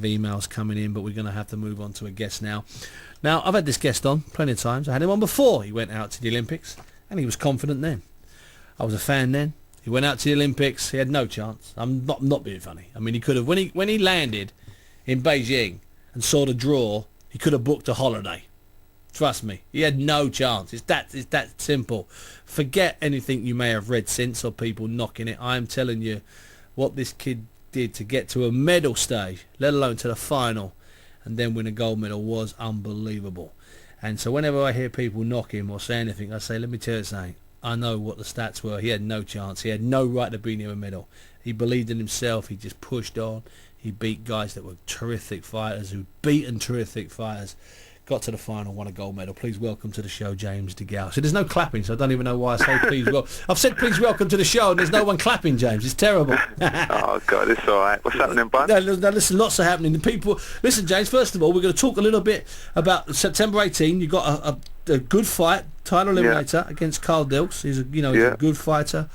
emails coming in, but we're going to have to move on to a guest now. Now, I've had this guest on plenty of times. I had him on before he went out to the Olympics, and he was confident then. I was a fan then. He went out to the Olympics. He had no chance. I'm not being funny. I mean, he could have when he landed in Beijing and saw the draw. He could have booked a holiday. Trust me, he had no chance. It's that simple. Forget anything you may have read since or people knocking it. I'm telling you, what this kid did to get to a medal stage, let alone to the final, and then win a gold medal was unbelievable. And so whenever I hear people knock him or say anything, I say, let me tell you something. I know what the stats were. He had no chance. He had no right to be near a medal. He believed in himself. He just pushed on. He beat guys that were terrific fighters, who'd beaten terrific fighters. Got to the final, won a gold medal. Please welcome to the show, James DeGale. So there's no clapping, so I don't even know why I say please welcome. I've said please welcome to the show, and there's no one clapping, James. It's terrible. Oh, God, it's all right. What's happening, bud? No, listen, lots are happening. The people, listen, James, first of all, we're going to talk a little bit about September 18. You got a good fight, title eliminator against Carl Dilks. He's a good fighter.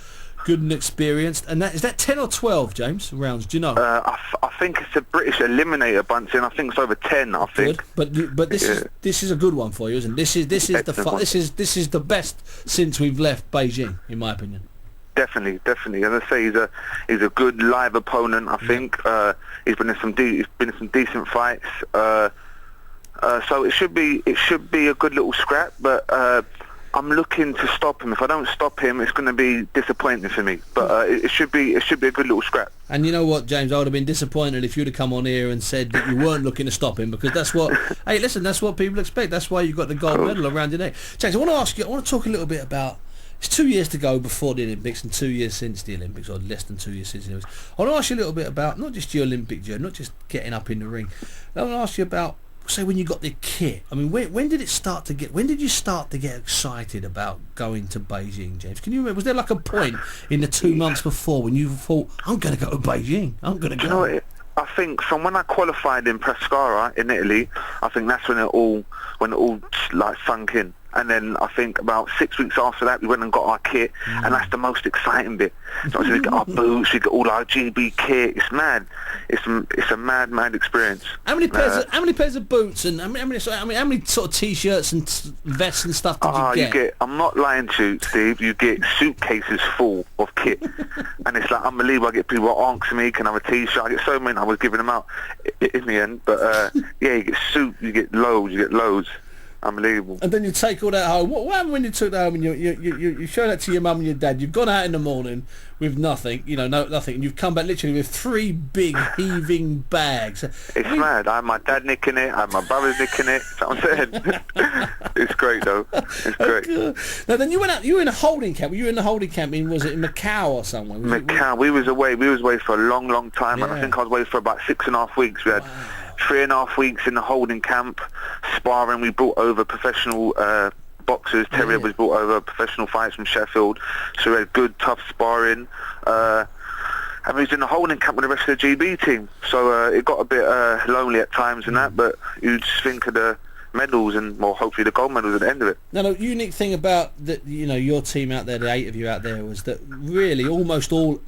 Good and experienced. And is that 10 or 12, James, rounds? Do you know? I think it's a British eliminator, Bunsen. I think it's over 10. I think. Good. But this is a good one for you, isn't it? This is the best since we've left Beijing, in my opinion. Definitely. As I say, he's a good live opponent. I think he's been in some decent fights. So it should be a good little scrap, but. I'm looking to stop him. If I don't stop him, it's going to be disappointing for me. But it should be a good little scrap. And you know what, James? I would have been disappointed if you'd have come on here and said that you weren't looking to stop him, because that's what. Hey, listen, that's what people expect. That's why you got the gold medal around your neck. James, I want to talk a little bit about. It's 2 years to go before the Olympics and 2 years since the Olympics, or less than 2 years since the Olympics. I want to ask you a little bit about not just your Olympic journey, not just getting up in the ring. I want to ask you about. Say when you got the kit. I mean, when did you start to get excited about going to Beijing, James? Can you remember? Was there like a point in the 2 months before when you thought, I'm going to go to Beijing? I'm going to go. You know what, I think from when I qualified in Pescara in Italy, I think that's when it all like sunk in. And then I think about 6 weeks after that, we went and got our kit, and that's the most exciting bit. So we get our boots, we get all our GB kit. It's mad. It's a mad experience. How many pairs of boots and how many sort of t-shirts and vests and stuff did you get? I'm not lying to you, Steve. You get suitcases full of kit, and it's like unbelievable. I get people asking me, can I have a t-shirt? I get so many. I was giving them out in the end, but you get you get loads. Unbelievable. And then you take all that home. What happened when you took that home and you show that to your mum and your dad? You've gone out in the morning with nothing, nothing, and you've come back literally with 3 big heaving bags. It's mad. I had my dad nicking it, I had my brothers nicking it. That's what I'm saying. It's great though. It's great. Now then you went out. You were in a holding camp. Was it in Macau or somewhere? Macau. We was away for a long time, and I think I was away for about 6.5 weeks. We had 3.5 weeks in the holding camp, sparring. We brought over professional boxers. Terry was brought over professional fighters from Sheffield, so we had good, tough sparring. And we was in the holding camp with the rest of the GB team, so it got a bit lonely at times and that, but you just think of the medals and hopefully the gold medals at the end of it. Now, the unique thing about your team out there, the 8 of you out there, was that really almost all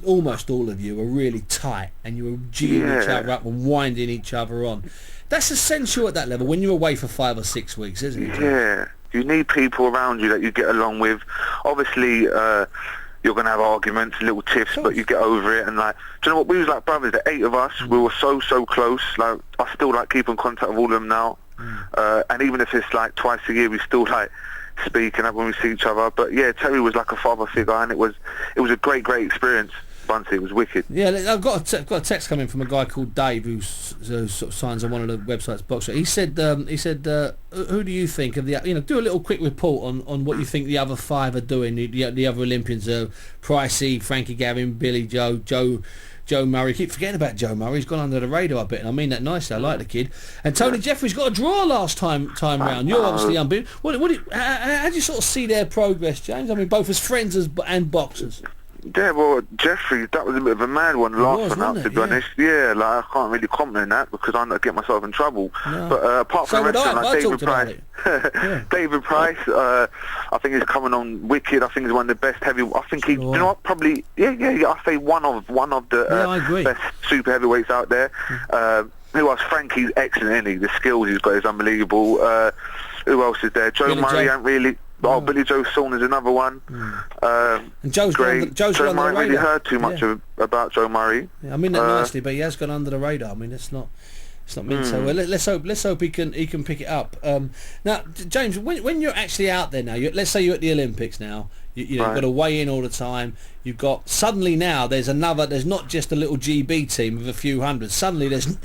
of you were really tight, and you were geeing each other up and winding each other on. That's essential at that level when you're away for 5 or 6 weeks, isn't it? Yeah, you need people around you that you get along with. Obviously, you're going to have arguments, little tiffs, but you get over it. And do you know what? We was like brothers, the 8 of us. We were so close. Like, I still keep in contact with all of them now. And even if it's twice a year, we still speak and when we see each other. But yeah, Terry was like a father figure, and it was a great experience. Bunty, it was wicked. Yeah, I've got a text coming from a guy called Dave who sort of signs on one of the websites, Boxer. He said, who do you think of the? Do a little quick report on what you think the other 5 are doing. The other Olympians are Pricey, Frankie Gavin, Billy Joe Murray. Keep forgetting about Joe Murray. He's gone under the radar a bit, and I mean that nicely. I like the kid. And Tony Jeffries got a draw last time round. You're obviously unbeaten. How do you sort of see their progress, James? I mean, both as friends and boxers. Yeah, well, Jeffrey, that was a bit of a mad one last one, to be honest. Yeah, I can't really comment on that because I don't get myself in trouble. No. But apart from the rest, David Price, I think he's coming on wicked. I think he's one of the best heavy. I think he, you know what, probably, I say one of the best super heavyweights out there. Who else? Frankie's excellent, isn't he? The skills he's got is unbelievable. Who else is there? Joe Billy Murray Joe. ain't really... Oh, Billy Joe Sawn is another one. And Joe's great. Joe Murray under the really radar. heard too much about Joe Murray. Yeah, I mean that nicely, but he has gone under the radar. I mean, it's not meant so. Well, let's hope he can pick it up. Now, James, when you're actually out there now, let's say you're at the Olympics now. You've got to weigh in all the time. You've got suddenly now there's not just a little GB team of a few hundred. Suddenly there's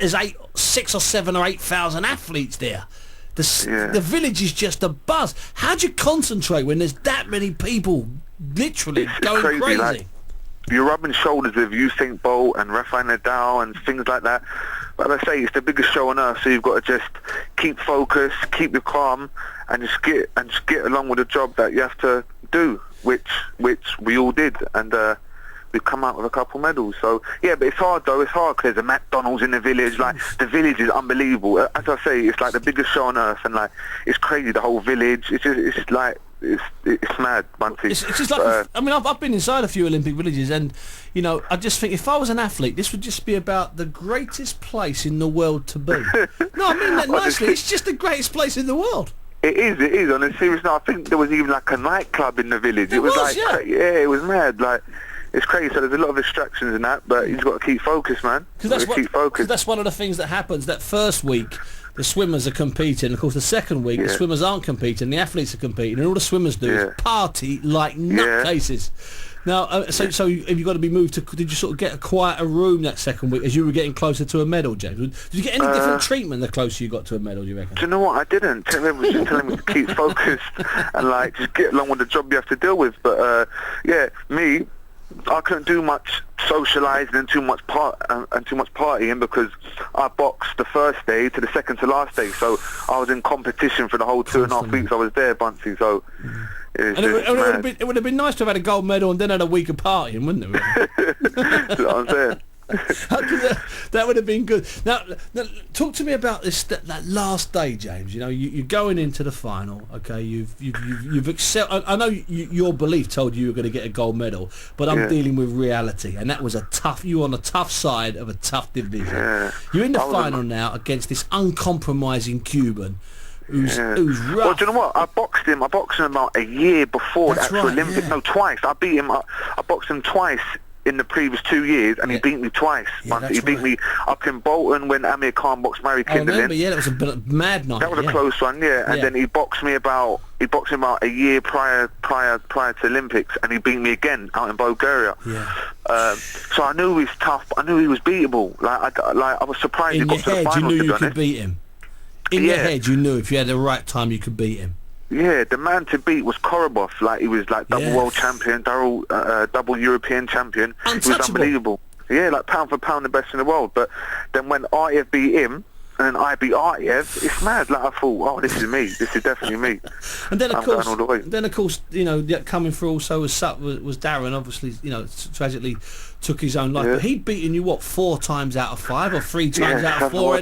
6 or 7 or 8,000 athletes there. The village is just a buzz. How do you concentrate when there's that many people literally going crazy? Like, you're rubbing shoulders with Usain Bolt and Rafael Nadal and things like that. But like I say, it's the biggest show on earth, so you've got to just keep focused, keep your calm, and just get along with the job that you have to do, which we all did, and we've come out with a couple medals. So yeah, but it's hard though. It's hard because there's a McDonald's in the village. Like the village is unbelievable. As I say, it's like the biggest show on earth, and like it's crazy. The whole village. It's like it's mad, Bunty. It's just like I mean, I've been inside a few Olympic villages, and you know, I just think if I was an athlete, this would just be about the greatest place in the world to be. No, I mean that nicely. It's just the greatest place in the world. It is. On a serious note, I think there was even like a nightclub in the village. It was like, yeah, it was mad. Like, it's crazy. So there's a lot of distractions in that, but you've got to keep focused, man. Because that's one of the things that happens. That first week, the swimmers are competing. Of course, the second week, the swimmers aren't competing. The athletes are competing, and all the swimmers do is party like nutcases. Now, so have you got to be moved to? Did you sort of get a quieter room that second week as you were getting closer to a medal, James? Did you get any different treatment the closer you got to a medal? Do you reckon? Do you know what? I didn't. Everyone was just telling me to keep focused and like just get along with the job you have to deal with. But me, I couldn't do much socialising and too much partying because I boxed the first day to the second to last day. So I was in competition for the whole 2.5 weeks I was there, Bunsey. So. It would have been nice to have had a gold medal and then had a week of partying, wouldn't it? That's what I'm saying. That would have been good. Now talk to me about that last day, James. You know, you're going into the final. Okay, you've excelled. I know your belief told you were going to get a gold medal, but I'm dealing with reality, and that was you on the tough side of a tough division. Yeah. You're in the final now against this uncompromising Cuban. Who's rough. Well, do you know what? I boxed him about a year before the actual Olympics. No, twice. I beat him. I boxed him twice in the previous 2 years, and he beat me twice. He beat me up in Bolton when Amir Khan boxed Mary Kindle. I remember, that was a mad night. That was a close one, and then he boxed me about a year prior to Olympics, and he beat me again out in Bulgaria. Yeah. So I knew he was tough. I knew he was beatable. I was surprised he got to the final. You knew you could beat him. In your head, you knew if you had the right time, you could beat him. Yeah, the man to beat was Korobov. Like, he was like double world champion, double European champion. He was unbelievable. Yeah, like pound for pound the best in the world. But then when Artiev beat him, and then I beat Artiev, it's mad. Like, I thought, oh, this is me. This is definitely me. And then, of course, you know, coming through also was Darren. Obviously, you know, tragically took his own life. But he'd beaten you 4 times out of 5 or 3 times out of 4.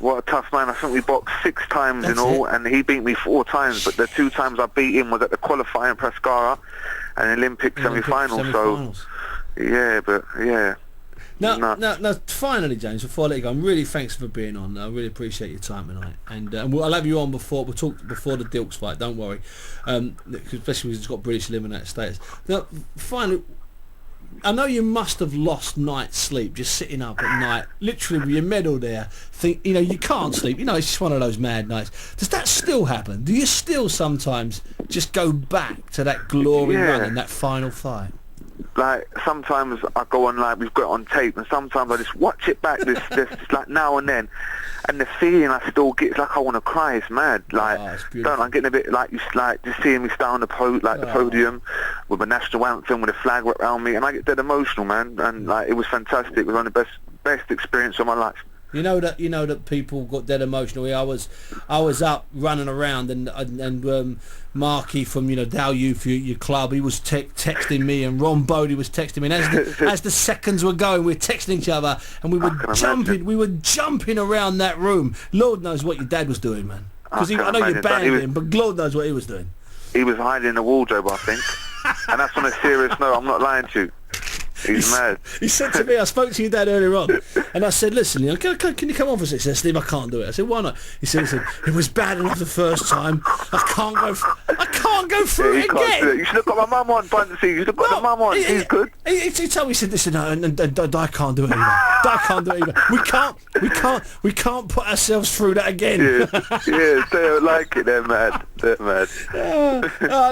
What a tough man. I think we boxed 6 times in all, and he beat me 4 times, but the 2 times I beat him was at the qualifying Pescara and Olympic semi-final. So, Now, finally, James, before I let you go, I'm really thanks for being on. I really appreciate your time tonight, and I'll have you on before we'll talk before the Dilks fight. Don't worry, especially because it's got British eliminator status. Now, finally, I know you must have lost night's sleep just sitting up at night, literally with your medal there. You know, you can't sleep. You know, it's just one of those mad nights. Does that still happen? Do you still sometimes just go back to that glory run and that final fight? Like, sometimes I go on, like, we've got it on tape, and sometimes I just watch it back this like now and then, and the feeling I still get, it's like I want to cry. It's mad. Like, I'm getting a bit like just seeing me stand on the podium with a national anthem with a flag around me, and I get dead emotional, man. And like, it was fantastic. It was one of the best experience of my life. You know that people got dead emotional. I was up running around, and Marky from Dow Youth, your club, he was texting me, and Ron Bodie was texting me. And as the seconds were going, we were texting each other, and we were jumping around that room. Lord knows what your dad was doing, man. Because I know you banned him, but Lord knows what he was doing. He was hiding in the wardrobe, I think. And that's on a serious note. I'm not lying to you. He's mad. He said to me, I spoke to your dad earlier on, and I said, listen, can you come on for a second? He said, Steve, I can't do it. I said, why not? He said, listen, it was bad enough the first time. I can't go through it again. You should have got my mum on, Bunty. You should have got the mum on. She's good. He told me, he said, listen, no, I can't do it either. I can't do it either. We can't put ourselves through that again. Yeah, they don't like it. They're mad.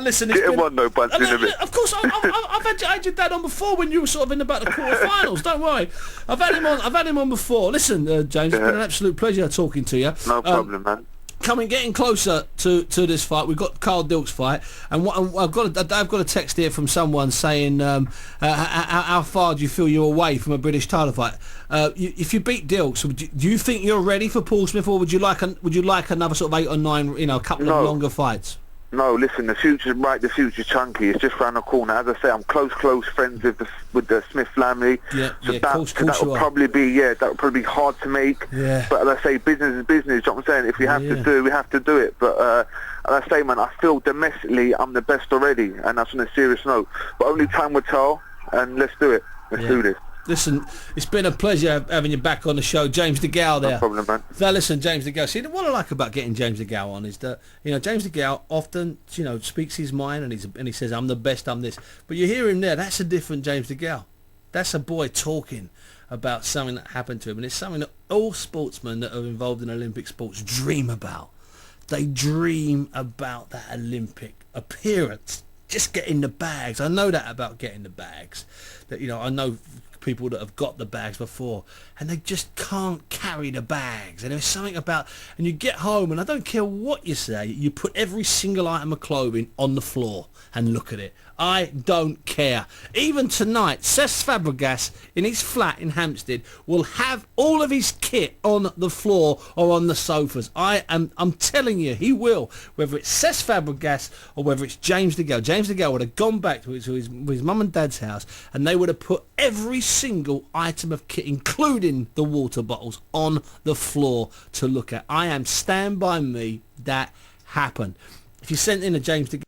Listen, get him on though, Bunty, in a bit. Of course, I've had your dad on before when you were sort of in about the quarterfinals. Don't worry, I've had him on before. Listen, James, it's been an absolute pleasure talking to you. No problem, man. Getting closer to this fight. We've got Carl Dilk's fight, and I've got a text here from someone saying, how far do you feel you're away from a British title fight? If you beat Dilks, do you think you're ready for Paul Smith, or would you like another sort of 8 or 9, a couple of longer fights? No, listen, the future's bright, the future's chunky. It's just round the corner. As I say, I'm close friends with the Smith family. That would probably be hard to make. Yeah. But as I say, business is business. You know what I'm saying? If we have to do it, we have to do it. But as I say, man, I feel domestically I'm the best already, and that's on a serious note. But only time will tell, and let's do it. Let's do this. Listen, it's been a pleasure having you back on the show, James DeGale there. No problem, man. Now listen, James DeGale, see, what I like about getting James DeGale on is that, James DeGale often, speaks his mind, and he says, I'm the best, I'm this. But you hear him there, that's a different James DeGale. That's a boy talking about something that happened to him, and it's something that all sportsmen that are involved in Olympic sports dream about. They dream about that Olympic appearance, just getting the bags. I know that about getting the bags. That I know people that have got the bags before, and they just can't carry the bags. And there's something about, and you get home, and I don't care what you say, you put every single item of clothing on the floor and look at it. I don't care. Even tonight, Cesc Fabregas in his flat in Hampstead will have all of his kit on the floor or on the sofas. I'm telling you, he will. Whether it's Cesc Fabregas or whether it's James DeGale. James DeGale would have gone back to his mum and dad's house, and they would have put every single item of kit, including the water bottles, on the floor to look at. I am stand by me. That happened. If you sent in a James DeGale